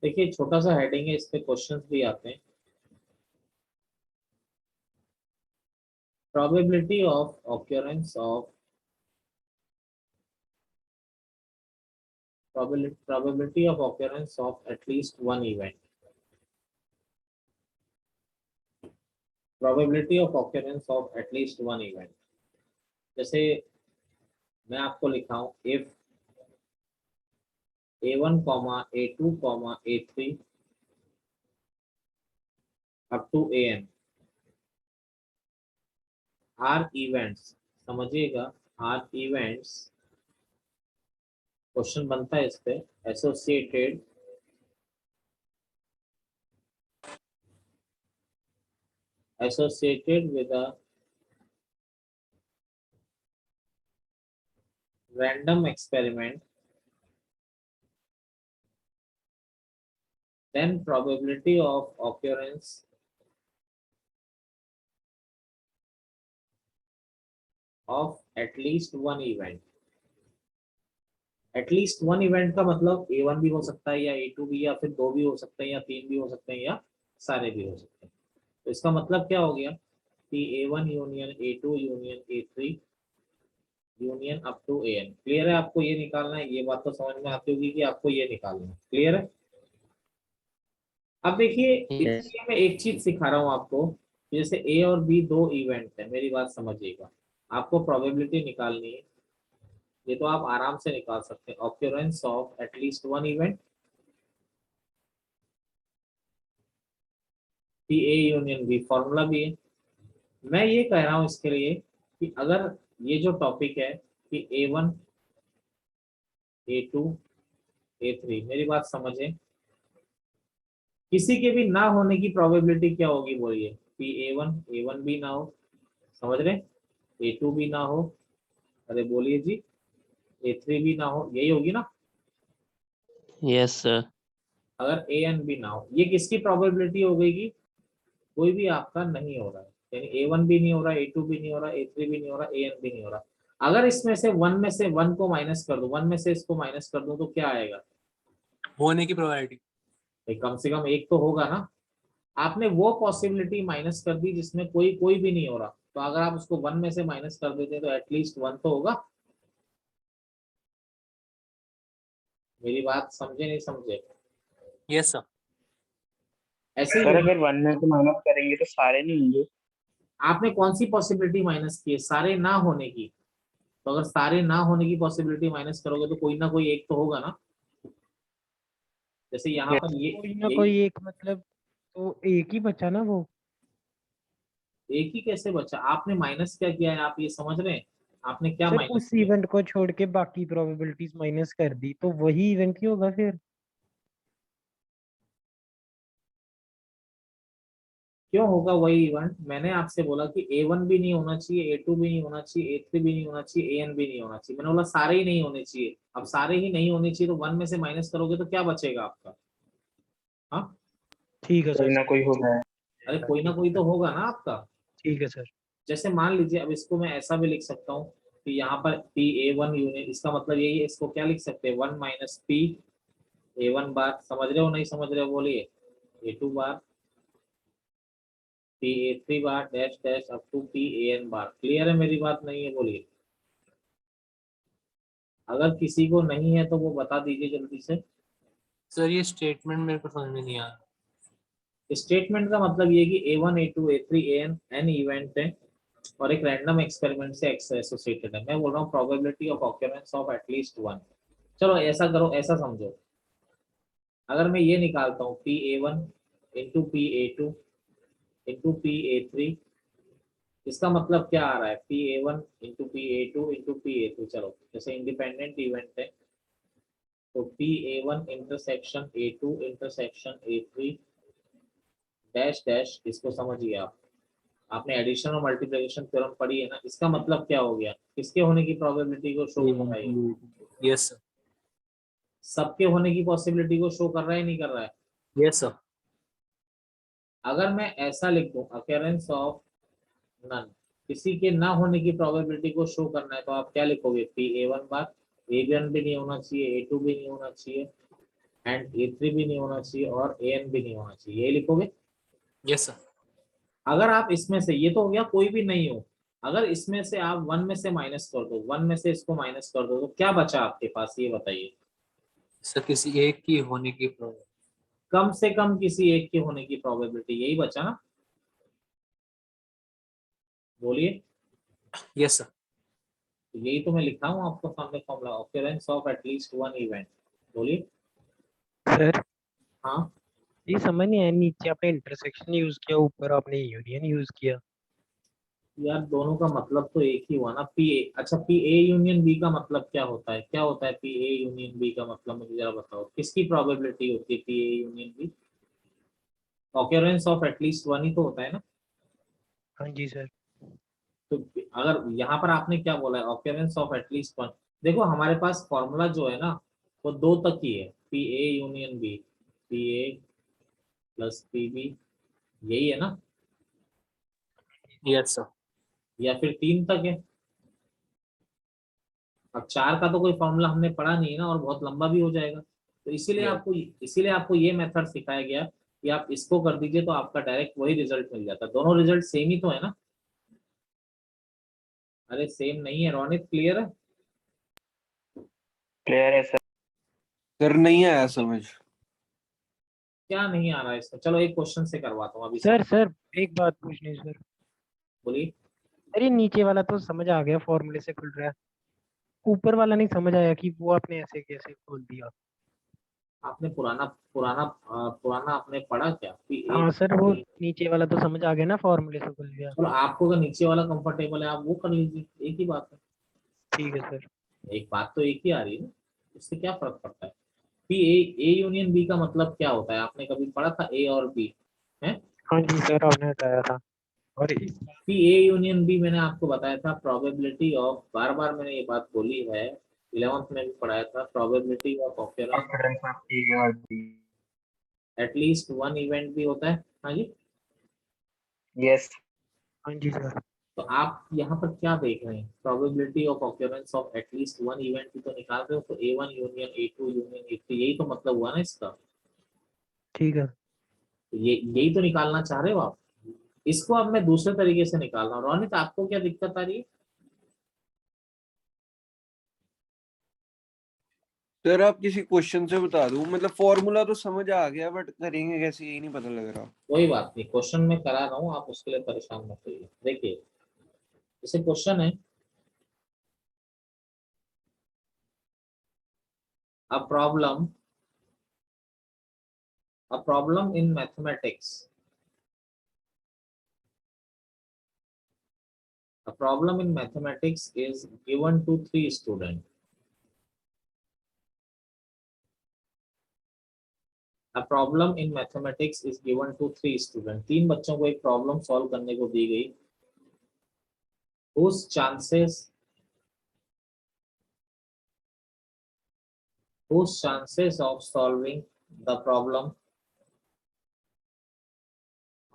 देखिए छोटा सा हेडिंग है, इस पे क्वेश्चंस भी आते हैं। Probability of occurrence of probability of occurrence of at least one event. Probability of occurrence of at least one event. जैसे मैं आपको लिखा हूं, if a1, a2, a3 up to an are events, समझिएगा, are events, क्वेश्चन बनता है इस पे, associated with a random experiment, then probability of occurrence of at least one event. At least one event का मतलब A1 भी हो सकता है, या A2 भी, या फिर दो भी हो सकते हैं, या तीन भी हो सकते हैं, या सारे भी हो सकते हैं। तो इसका मतलब क्या हो गया कि A1 union A2 union A3 union up to AN। Clear है? आपको ये निकालना है, ये बात तो समझ में आती होगी कि आपको ये निकालना है। क्लियर है? अब देखिए इसके यस लिए मैं एक चीज सिखा रहा हूँ आपको, जैसे A और B दो इवेंट है, मेरी बात समझिएगा, आपको प्रोबेबिलिटी निकालनी है, ये तो आप आराम से निकाल सकते हैं। Occurrence of at least one event, कि ए यूनियन बी, फॉर्मूला भी है। मैं ये कह रहा हूं इसके लिए कि अगर ये जो टॉपिक है कि A1 A2 A3, मेरी बात समझे, किसी के भी ना होने की प्रोबेबिलिटी क्या होगी बोलिए, कि A1 भी ना हो, समझ रहे, A2 भी ना हो, अरे बोलिए जी, A3 भी ना हो, यही होगी ना। Yes sir. अगर AN भी ना हो, ये किसकी प्रोबेबिलिटी हो गई कि कोई भी आपका नहीं हो रहा है, यानी A1 भी नहीं हो रहा, A2 भी नहीं हो रहा, A3 भी नहीं हो रहा, AN भी नहीं हो रहा। अगर इसमें से वन को माइनस कर दूं, वन में से इसको माइनस कर दूं, तो क्या आएगा? होने की प्रोबेबिलिटी। कम से कम एक तो होगा ना। आपने वो पॉसिबिलिटी माइनस कर दी जिसमें कोई कोई भी नहीं हो रहा, तो अगर आप उसको वन में से माइनस कर देते तो एटलीस्ट वन तो होगा। मेरी बात समझे नहीं समझे? Yes sir. ऐसे ही सर होगा। अगर वन में से माइनस करेंगे तो सारे नहीं होंगे। आपने कौन सी पॉसिबिलिटी माइनस की है? सारे ना होने की। तो अगर सारे ना होने की पॉसिबिलिटी माइनस करोगे तो कोई ना कोई एक तो होगा ना। जैसे यहाँ पर ये कोई ना ये कोई एक मतलब, तो एक ही बचा ना वो। एक ही कैसे बचा? आपने माइनस क्या किया है, आप ये समझ रहे हैं? आपने क्या सर माइनस उस किया? इवेंट को छोड़ के बाकी प्रोबेबिलिटीज माइनस कर दी तो वही इवेंट ही होगा फिर। क्यों होगा वही इवेंट? मैंने आपसे बोला कि A1 भी नहीं होना चाहिए, A2 भी नहीं होना चाहिए, A3 भी नहीं होना चाहिए, AN भी नहीं होना चाहिए। मैंने बोला सारे ही नहीं होने चाहिए। अब सारे ही नहीं होने चाहिए तो वन में से माइनस करोगे तो क्या बचेगा आपका? हाँ, ठीक है कोई सर। ना कोई होगा। अरे कोई ना कोई तो होगा ना आपका। ठीक है सर। जैसे मान लीजिए, अब इसको मैं ऐसा भी लिख सकता हूँ कि यहाँ पर PA1 यूनियन, इसका मतलब यही है, इसको क्या लिख सकते हैं, वन माइनस PA1 बार। समझ रहे हो नहीं समझ रहे हो बोलिए? A2 bar PA3 bar dash dash up to PAN bar. Clear है मेरी बात? नहीं है बोलिए। अगर किसी को नहीं है तो वो बता दीजिए जल्दी से। सर ये स्टेटमेंट मेरे को समझ में नहीं आ रहा। स्टेटमेंट का मतलब ये कि A1 A2 A3 AN an event है और एक रैंडम एक्सपेरिमेंट से एसोसिएटेड है। मैं बोल रहा हूँ probability of occurrence of at least one. चलो ऐसा करो, ऐसा समझो, अगर मैं ये निकालता हूँ PA1 into PA2 into PA3, इसका मतलब क्या आ रहा है, PA1 into PA2 into PA3। चलो जैसे इंडिपेंडेंट इवेंट है तो PA1 intersection A2 intersection A3 dash dash, इसको समझिए आप। आपने एडिशन और मल्टीप्लिकेशन थ्योरम पढ़ी है ना। इसका मतलब क्या हो गया, किसके होने की प्रोबेबिलिटी को शो कर रहा है? Yes sir. सबके होने की पॉसिबिलिटी को शो कर रहा है नहीं कर रहा है? Yes sir. अगर मैं ऐसा लिख दूं अकेरेंस ऑफ नन, किसी के ना होने की प्रोबेबिलिटी को शो करना है, तो आप क्या लिखोगे, PA1 बार। A1 भी नहीं होना चाहिए, A2 भी नहीं होना चाहिए, एंड A3 भी नहीं होना चाहिए और AN भी नहीं होना चाहिए, यही लिखोगे। Yes sir. अगर आप इसमें से, ये तो हो गया कोई भी नहीं हो, अगर इसमें से आप 1 में से माइनस कर दो, 1 में से इसको माइनस कर दो, तो क्या बचा आपके पास, ये बताइए। सर किसी एक की होने की प्रोबेबिलिटी। कम से कम किसी एक के होने की प्रोबेबिलिटी, यही बचा ना, बोलिए। Yes sir. तो यही तो मैं लिखा हूँ आपको सामने formula, occurrence of at least one event. बोलिए। सर हाँ, ये समझ नहीं आया, नीचे आपने इंटरसेक्शन यूज किया, ऊपर आपने यूनियन यूज किया। यार दोनों का मतलब तो एक ही हुआ ना, पी ए। अच्छा, पी ए यूनियन बी का मतलब क्या होता है, क्या होता है पी ए यूनियन बी का मतलब, मुझे जरा बताओ, किसकी प्रोबेबिलिटी होती है P A union B. Occurrence of at least one ही तो होता है ना। हाँ जी सर। तो अगर यहाँ पर आपने क्या बोला है, ऑकरेंस ऑफ एटलीस्ट वन, देखो हमारे पास फॉर्मूला जो है ना, वो दो तक ही है, P A union B, P A plus P B, यही है ना, यस सर। या फिर तीन तक है। अब चार का तो कोई फॉर्मूला हमने पढ़ा नहीं है ना, और बहुत लंबा भी हो जाएगा, तो इसीलिए आपको ये मेथड सिखाया गया कि आप इसको कर दीजिए तो आपका डायरेक्ट वही रिजल्ट मिल जाता है। दोनों रिजल्ट सेम ही तो है ना। अरे सेम नहीं है रोनित, क्लियर है। क्लियर है सर। सर नहीं आया समझ। क्या नहीं आ रहा है इसमें, चलो एक क्वेश्चन से करवाता हूँ अभी सर समझ। सर एक बात पूछनी सर। बोलिए। अरे नीचे वाला तो समझ आ गया, फॉर्मूले से खुल रहा है, ऊपर वाला नहीं समझ आया कि वो आपने ऐसे कैसे खोल दिया। आपने पुराना पुराना पुराना आपने पढ़ा क्या कि हाँ एक, सर, वो नीचे वाला तो समझ आ गया ना, फॉर्मूले से खुल गया। चलो आपको अगर नीचे वाला कंफर्टेबल है आप वो कर लीजिए, एक ही बात है। ठीक है सर। एक बात तो एक ही आ रही है ना, इससे क्या फर्क पड़ता है। P A, A union B का मतलब क्या होता है, आपने कभी पढ़ा था ए और बी है। हाँ जी सर, आपने बताया था। और पी ए यूनियन बी मैंने आपको बताया था, प्रोबेबिलिटी ऑफ, बार बार मैंने ये बात बोली है, 11th में भी पढ़ाया था, probability of occurrence occurrence of A और बी। एटलीस्ट वन इवेंट भी होता है। हाँ जी। यस। हाँ जी सर। तो आप यहाँ पर क्या देख रहे हैं, probability of occurrence of at least one event भी तो निकाल रहे हो, तो A1 union A2 union A3, यही तो मतलब हुआ ना इसका। ठीक है। तो ये यही तो निकालना चाह रहे हो आप। इसको अब मैं दूसरे तरीके से निकाल रहा हूँ, रोनित आपको क्या दिक्कत आ रही है। सर आप किसी क्वेश्चन से बता दो, मतलब फॉर्मूला तो समझ आ गया बट करेंगे कैसे यही नहीं पता लग रहा। कोई बात नहीं, क्वेश्चन में करा रहा हूँ, आप उसके लिए परेशान मत होइए। देखिए जैसे क्वेश्चन है, a problem a problem in mathematics, a problem in mathematics is given to three students. A problem in mathematics is given to three students. तीन बच्चों को एक प्रॉब्लम सॉल्व करने को दी गई, whose chances of solving the problem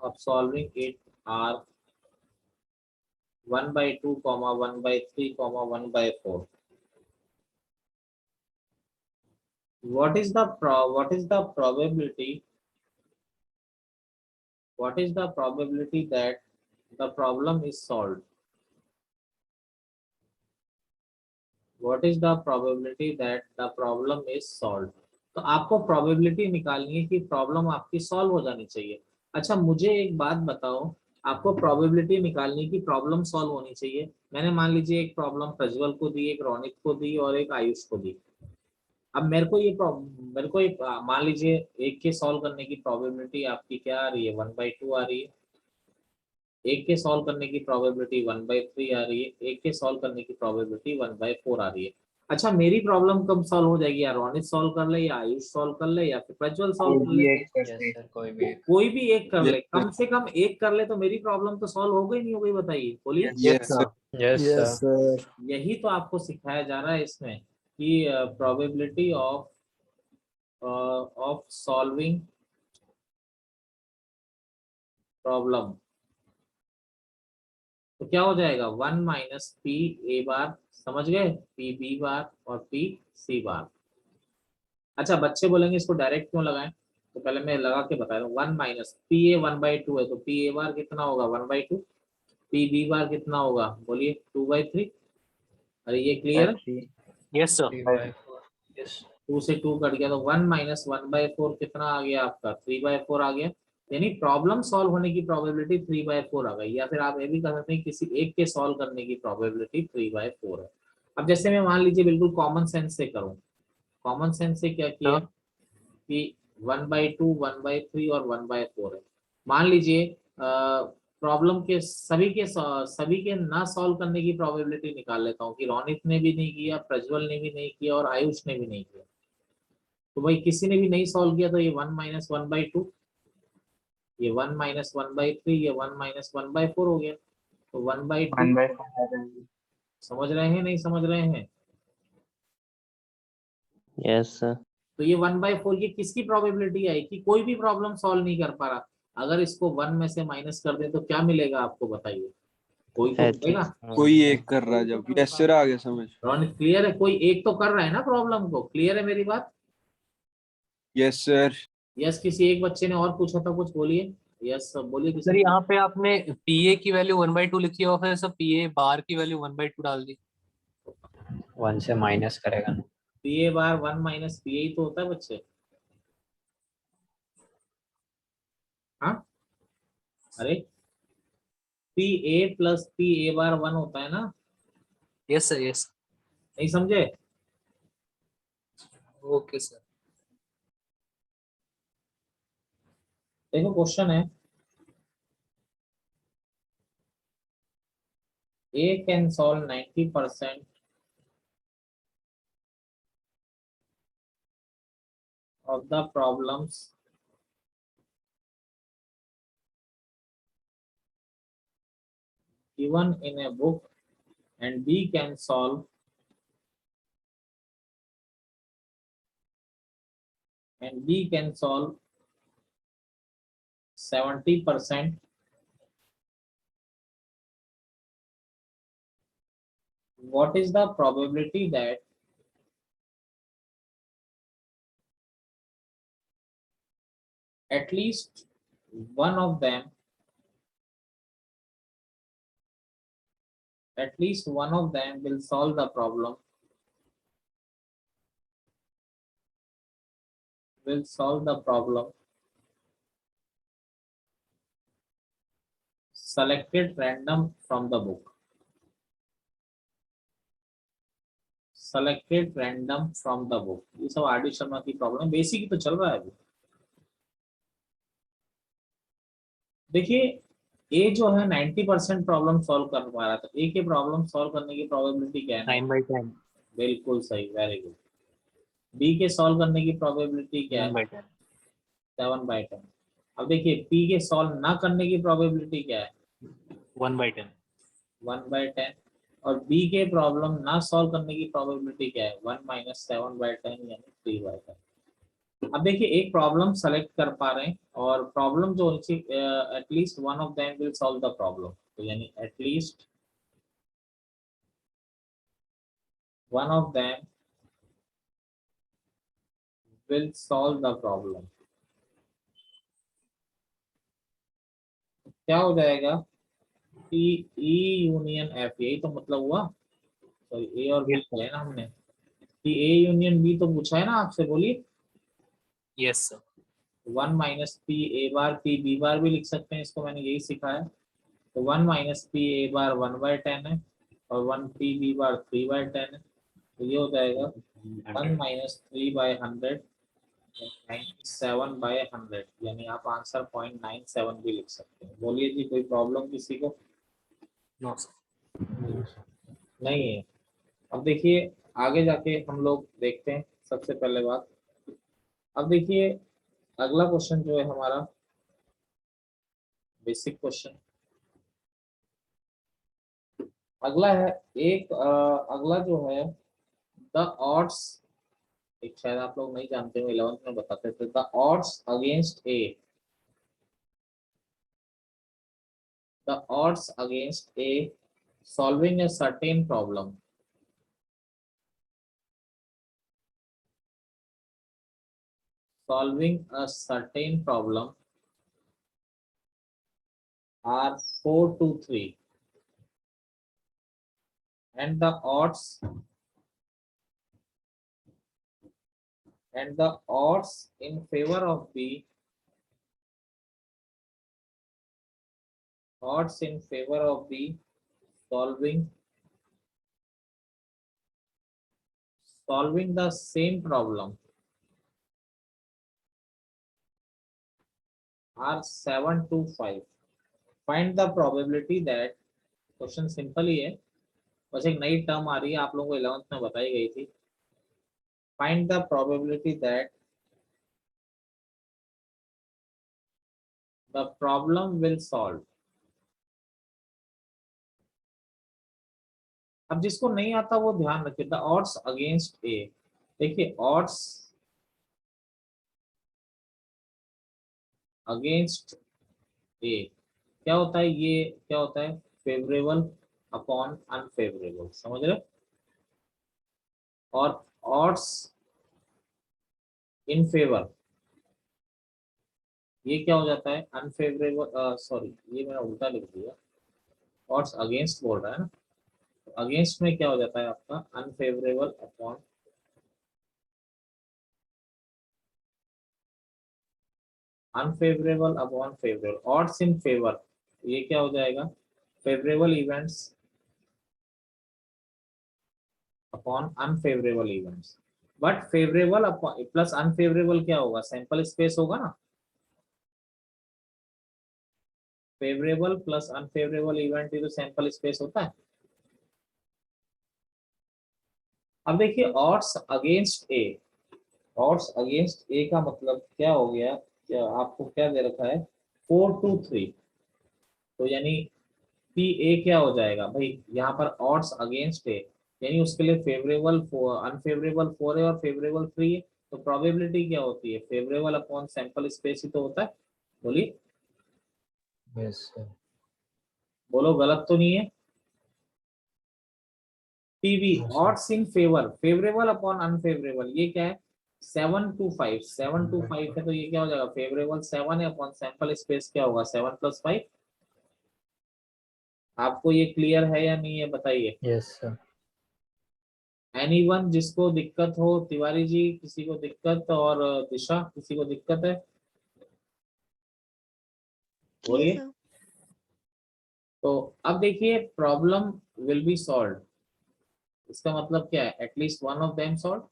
of solving it are 1/2, 1/3, 1/4. What is the probability? What is the probability that the problem is solved? What is the probability that the problem is solved? तो आपको probability निकालनी है कि problem आपकी solve हो जानी चाहिए। अच्छा मुझे एक बात बताओ, आपको प्रोबेबिलिटी निकालनी है कि प्रॉब्लम सॉल्व होनी चाहिए। मैंने मान लीजिए एक प्रॉब्लम प्रज्वल को दी, एक रोनित को दी और एक आयुष को दी। अब मेरे को ये मान लीजिए एक के सॉल्व करने की प्रोबेबिलिटी आपकी क्या आ रही है, 1/2 आ रही है। एक के सॉल्व करने की प्रोबेबिलिटी 1/3 आ रही है, एक के सॉल्व करने की प्रोबेबिलिटी 1/4 आ रही है। अच्छा मेरी प्रॉब्लम कब सॉल्व हो जाएगी, या रोनित सॉल्व कर ले, या आयुष सॉल्व कर ले, या फिर प्रज्वल सॉल्व कोई कर ले। भी एक कर यस दे। सर, कोई भी एक। कोई भी एक कर यस ले, सर। कम से कम एक कर ले तो मेरी प्रॉब्लम तो सॉल्व हो गई नहीं हो गई, बताइए, बोलिए। Yes sir. Yes yes sir. Sir. यही तो आपको सिखाया जा रहा है इसमें कि प्रोबेबिलिटी ऑफ सॉल्विंग प्रॉब्लम, तो क्या हो जाएगा 1 माइनस पी ए बार, समझ गए, पी बी बार और पी सी बार। अच्छा बच्चे बोलेंगे इसको डायरेक्ट क्यों लगाएं, तो पहले मैं लगा के बता रहा हूँ। 1 माइनस पी ए 1/2 है तो पी ए बार कितना होगा 1/2, पी बी बार कितना होगा बोलिए 2/3। अरे ये क्लियर है, थ्री यस सर। 3/4 यस 2 से 2 कट गया तो 1 माइनस 1/4 कितना आ गया आपका 3/4 आ गया। यानी प्रॉब्लम सॉल्व होने की प्रोबेबिलिटी 3/4 आ गई, या फिर आप ये भी कह सकते हैं किसी एक के सॉल्व करने की प्रोबेबिलिटी 3/4 है। अब जैसे मैं मान लीजिए बिल्कुल कॉमन सेंस से करूं, कॉमन सेंस से क्या किया हाँ। कि 1/2 1/3 और 1/4 है। मान लीजिए प्रॉब्लम के सभी के ना सॉल्व करने की प्रोबेबिलिटी निकाल लेता हूँ कि रोनित ने भी नहीं किया, प्रज्वल ने भी नहीं किया और आयुष ने भी नहीं किया। तो भाई किसी ने भी नहीं सॉल्व किया तो ये 1 माइनस 1/2, ये 1 माइनस 1/3, ये 1 माइनस 1/4 हो गया। तो 1/2 1/4 समझ रहे हैं नहीं समझ रहे हैं। yes sir, तो ये 1/4 ये किसकी प्रोबेबिलिटी आई कि कोई भी प्रॉब्लम सॉल्व नहीं कर पा रहा। अगर इसको 1 में से माइनस कर दें तो क्या मिलेगा आपको बताइए, कोई तो at मिलेगा। least कोई एक कर रहा है जब। यस सर, आ गया समझ। रोनित क्लियर है, कोई एक तो कर रहा है ना प्रॉब्लम को, क्लियर है मेरी बात। Yes sir. यस किसी एक बच्चे ने और पूछा था कुछ, बोलिए यस बोलिए किसी सर ने। यहाँ पे आपने पीए की वैल्यू 1/2 लिखी है और फिर सब पीए बार की वैल्यू 1/2 डाल दी। 1 से माइनस करेगा ना। P A bar 1 minus P A तो होता है बच्चे। हाँ अरे P A plus P A bar 1 होता है ना, यस सर यस। नहीं समझे। Okay sir. देखो क्वेश्चन है, A can solve 90% of the problems given in a book, and B can solve 70%. What is the probability that at least one of them will solve the problem, selected random from the book, selected random from the book। ये सब R D Sharma की problem, basic ही तो चल रहा है अभी। देखिए ए जो है 90% प्रॉब्लम सॉल्व कर पा रहा था, ए के प्रॉब्लम सॉल्व करने की प्रोबेबिलिटी क्या है 9/10। बिल्कुल सही, वेरी गुड। बी के सॉल्व करने की प्रोबेबिलिटी क्या है 7/10। 7/10। अब देखिए पी के सॉल्व ना करने की प्रोबेबिलिटी क्या है 1/10। 1/10, और बी के प्रॉब्लम ना सॉल्व करने की प्रोबेबिलिटी क्या है 1 माइनस 7/10 यानी 3/10। अब देखिए एक प्रॉब्लम सेलेक्ट कर पा रहे हैं और प्रॉब्लम जो at least one of them will solve the problem, तो यानी at least one of them will solve the problem। क्या हो जाएगा E यूनियन F, यही तो मतलब हुआ। सॉरी ए और बी Yes, sir. किया है ना हमने, कि ए यूनियन बी तो पूछा है ना आपसे, बोलिए। Yes sir. 1 minus P A bar P B bar भी लिख सकते हैं इसको, मैंने यही सिखाया। तो 1 माइनस पी ए बार 1/10 है और 1 पी बी बार 3/10 है, तो ये हो जाएगा 1 माइनस 3/100 97/100, यानी आप आंसर 0.97 भी लिख सकते हैं। बोलिए जी कोई प्रॉब्लम किसी को नो सर। नहीं है। अब देखिए आगे जाके हम लोग देखते हैं सबसे पहले बात। अब देखिए अगला क्वेश्चन जो है हमारा बेसिक क्वेश्चन, अगला है एक अगला जो है द ऑड्स, एक शायद आप लोग नहीं जानते हो 11th में बताते थे, the odds against A, the odds against a solving a certain problem solving a certain problem are 4 to 3, and the odds in favor of the solving the same problem are 7 to 5. Find the probability that, question simple ही है, बस एक नई term आ रही है, आप लोगों को 11th में बताई गई थी. Find the probability that the problem will solve. अब जिसको नहीं आता वो ध्यान रखिए. द ऑड्स अगेंस्ट ए, देखिए ऑड्स अगेंस्ट ए क्या होता है, ये क्या होता है, फेवरेबल अपॉन अनफेवरेबल, समझ रहे. और ऑड्स इन फेवर, ये क्या हो जाता है, अनफेवरेबल, सॉरी ये मैंने उल्टा लिख दिया, ऑड्स अगेंस्ट बोल रहा है ना, अगेंस्ट में क्या हो जाता है आपका, unfavourable upon favourable. Odds in favour, ये क्या हो जाएगा, favourable events upon unfavourable events. But favourable plus unfavourable क्या होगा, सैंपल स्पेस होगा ना. फेवरेबल प्लस अनफेवरेबल इवेंट ये तो सैंपल स्पेस होता है. अब देखिए ऑड्स अगेंस्ट ए, ऑड्स अगेंस्ट ए का मतलब क्या हो गया, क्या आपको क्या दे रखा है, 4 to 3. तो यानी पी ए क्या हो जाएगा भाई, यहाँ पर ऑड्स अगेंस्ट ए यानी उसके लिए फेवरेबल 4, अनफेवरेबल 4 है और फेवरेबल 3 है. तो प्रोबेबिलिटी क्या होती है, फेवरेबल अपॉन सैंपल स्पेस ही तो होता है. बोलिए, यस सर। बोलो गलत तो नहीं है. पीवी हाँ, sir. Odds in favour, favourable upon unfavourable, ये क्या है, 7 to 5. 7 to 5 है तो ये क्या हो जाएगा, फेवरेबल 7 है अपॉन सैंपल स्पेस क्या होगा, 7 + 5. आपको ये क्लियर है या नहीं है बताइए. Yes sir. एनीवन जिसको दिक्कत हो, तिवारी जी किसी को दिक्कत, और दिशा किसी को दिक्कत है, बोलिए. तो अब देखिए प्रॉब्लम विल बी सॉल्व, इसका मतलब क्या है, at least one of them solve.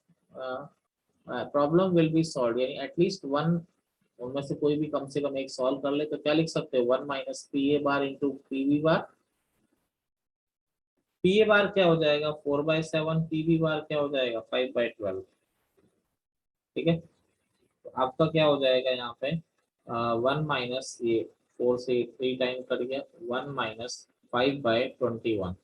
Problem will be solve यानी एटलीस्ट वन, उनमें से कोई भी कम से कम एक सॉल्व कर ले. तो क्या लिख सकते हो, 1 - P A bar into P B bar. P A bar क्या हो जाएगा, 4/7. पीवी बार क्या हो जाएगा, 5/12. ठीक है, तो आपका क्या हो जाएगा यहाँ पे, 1 - ये 4 से 3 टाइम कट गया, 1 - 5/21.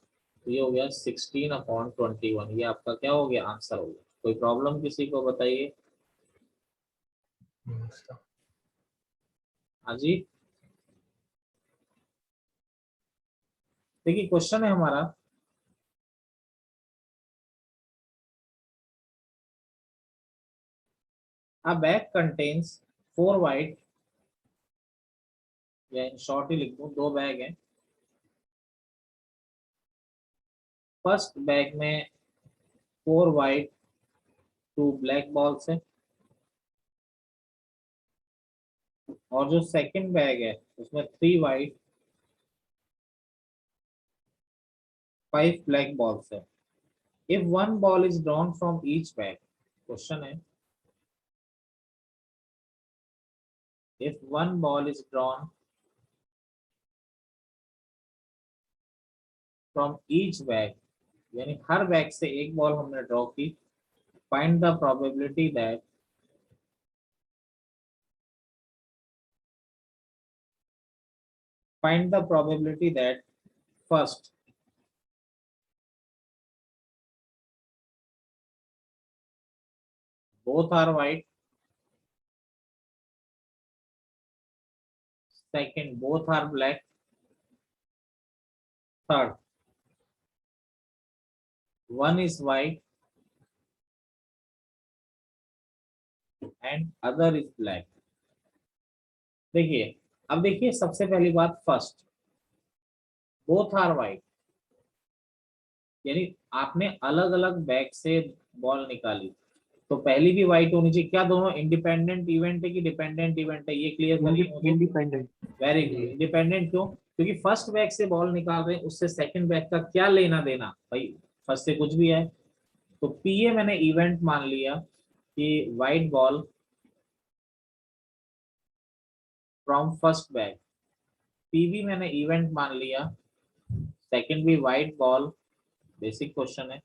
तो ये हो गया 16/21. ये आपका क्या हो गया, आंसर हो गया. कोई प्रॉब्लम किसी को बताइए. Yes sir. हाँ जी, देखिए क्वेश्चन है हमारा, a bag contains 4 white, या इन शॉर्ट ही लिख दूं, 2 बैग हैं. फर्स्ट बैग में 4 white 2 ब्लैक बॉल्स है, और जो सेकंड बैग है उसमें 3 white 5 ब्लैक बॉल्स है. If one ball is drawn from each bag, question है, if one ball is drawn from each bag, यानी हर बैग से एक बॉल हमने ड्रॉ की. Find the probability that first both are white, second both are black, third one is white and other is black. देखिए, अब देखिए सबसे पहली बात फर्स्ट, both are white, यानी आपने अलग अलग बैग से बॉल निकाली तो पहली भी व्हाइट होनी चाहिए। क्या दोनों इंडिपेंडेंट इवेंट है कि डिपेंडेंट इवेंट है, ये क्लियर करिए मुझे। इंडिपेंडेंट। वेरी गुड, इंडिपेंडेंट क्यों? क्योंकि फर्स्ट बैग से बॉल निकाल रहे हैं, उससे सेकंड बैग का क्या लेना देना भाई, फर्स्ट से कुछ भी है। तो पीए मैंने इवेंट मान लिया कि white ball from first bag, PB मैंने इवेंट मान लिया सेकंड भी व्हाइट बॉल। बेसिक क्वेश्चन है,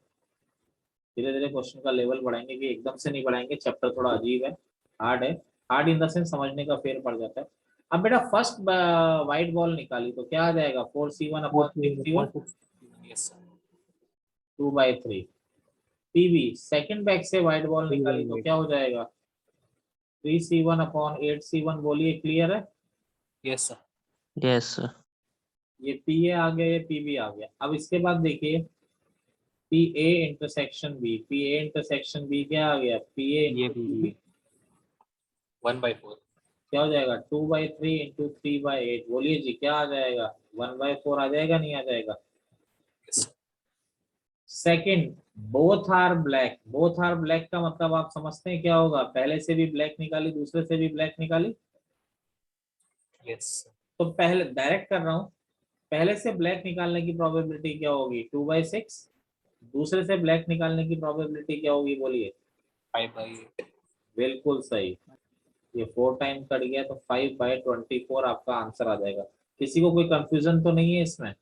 धीरे धीरे क्वेश्चन का लेवल बढ़ाएंगे कि एकदम से नहीं बढ़ाएंगे, चैप्टर थोड़ा अजीब है, हार्ड है, हार्ड इन द सेंस समझने का फेर पड़ जाता है। अब बेटा फर्स्ट व्हाइट बॉल निकाली तो क्या आ जाएगा 4c1 upon 6c1 Yes, sir. 2/3। PB second bag से व्हाइट बॉल निकाली तो क्या हो जाएगा 3c1 अपॉन 8c1। बोलिए क्लियर है? Yes, sir. yes sir, ये पीए आ गया, ये पीबी आ गया। अब इसके बाद देखिए P A intersection B, P A intersection B क्या आ गया पी ए ये भी 1/4. क्या हो जाएगा 2/3 इंटू 3/8। बोलिए जी क्या आ जाएगा 1/4 आ जाएगा नहीं आ जाएगा? Yes, sir. Second both are black, both are black का मतलब आप समझते हैं क्या होगा, पहले से भी ब्लैक निकाली दूसरे से भी ब्लैक निकाली। Yes, sir. तो पहले डायरेक्ट कर रहा हूं, पहले से ब्लैक निकालने की प्रोबेबिलिटी क्या होगी 2/6, दूसरे से ब्लैक निकालने की प्रोबेबिलिटी क्या होगी बोलिए? 5/8. बिल्कुल सही, ये 4 टाइम कट गया तो 5/24 आपका आंसर आ जाएगा। किसी को कोई कंफ्यूजन तो नहीं है इसमें?